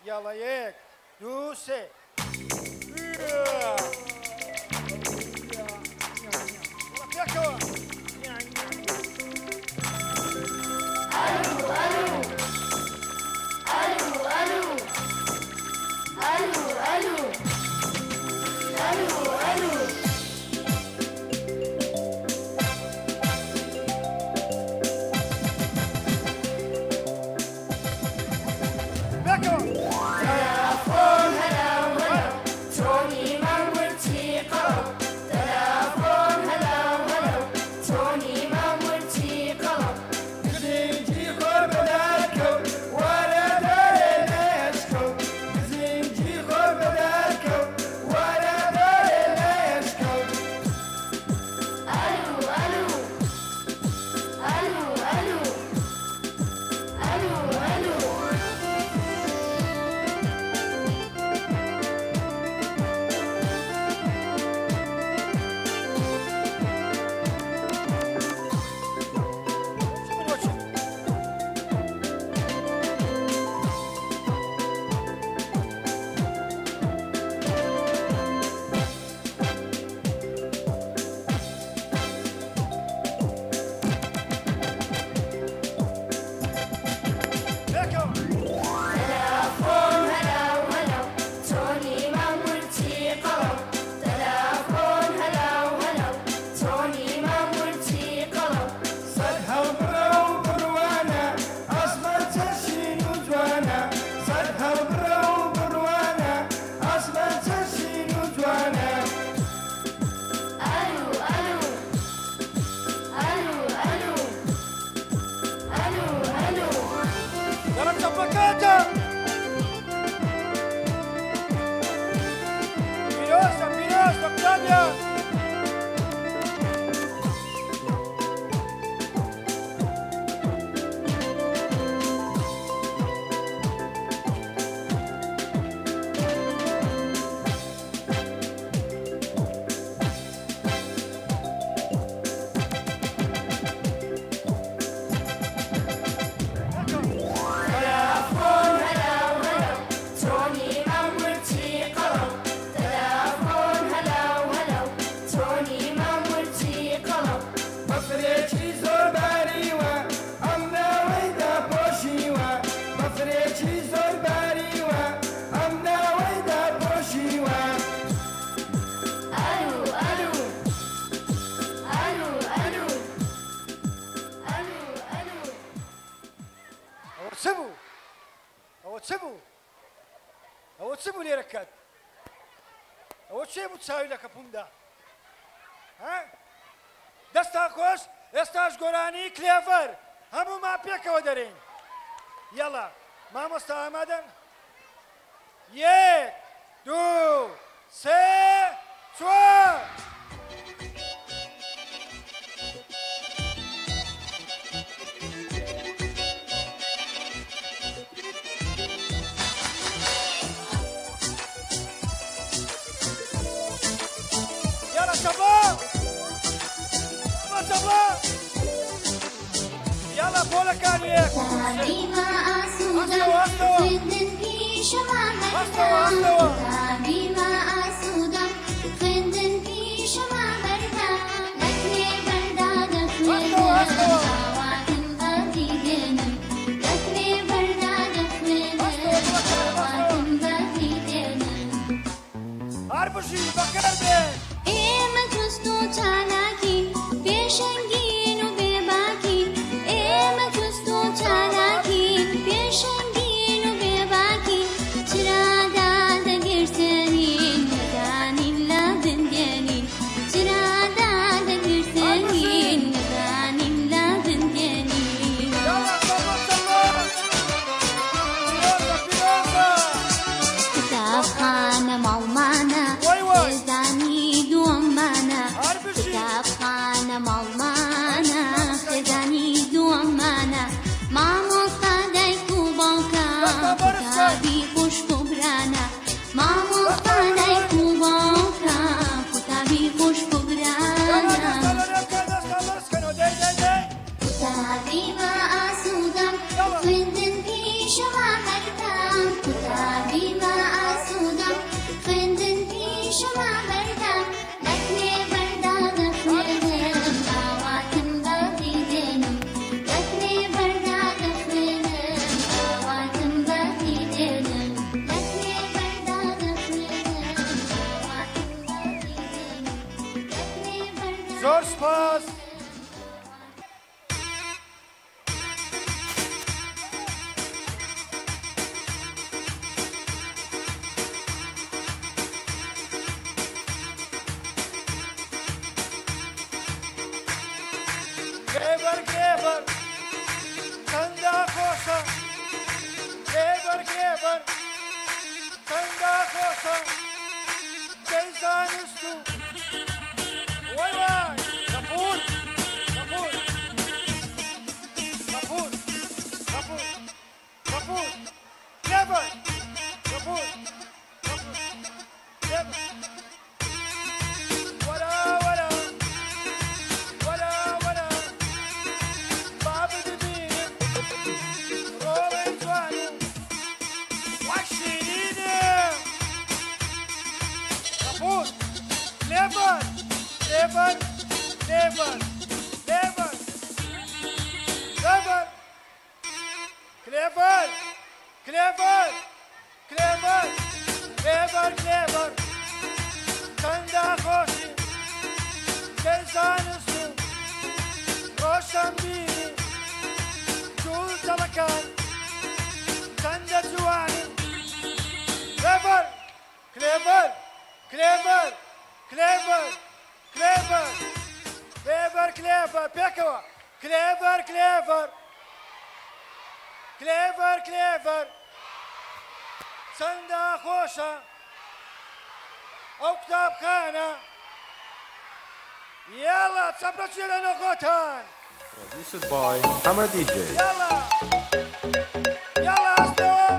يلا يك دوسي ئەوە چ بوو لێرەکەت ئەوە چێ بوو چاوی لە کەپومدا دەستا خۆش ئێستاش گۆرانی کلێڤەر هەموومان پێکەوە دەرێن یەڵا مامۆستا ئامادەن یەک دوو سێ چوار يلا فولا كان ياك هربشي بكر بين ايه ما تستو چالاکی پیشنگین و بباکی ايه ما تستو چالاکی پیشنگین و بباکی كليفر كليفر كليفر كليفر كليفر كليفر كليفر كليفر كليفر چنده خوشی دلزانستی روشن بینی جول جلکان چنده جوانی كليفر كليفر كليفر كليفر كليفر كليفر كليفر بيكوا كليفر كليفر كليفر كليفر سندا خوشة أو كتاب خانة يلا تصبروا لنا نقطان Produced by Hammer DJ. يلا يلا أصدقوا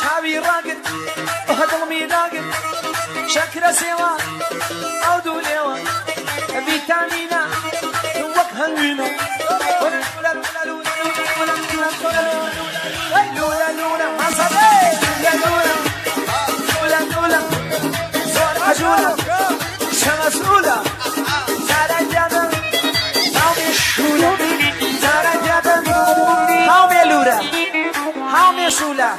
شعبي راقد وهضمي راقد شكرا سوا عودوا لوا فيتامينا نوك هنوينا لولا لولا ما صدق لولا صار عجولة شمسولة زارا جادا هاومي شولة زارا جادا هاومي لورا هاومي شولة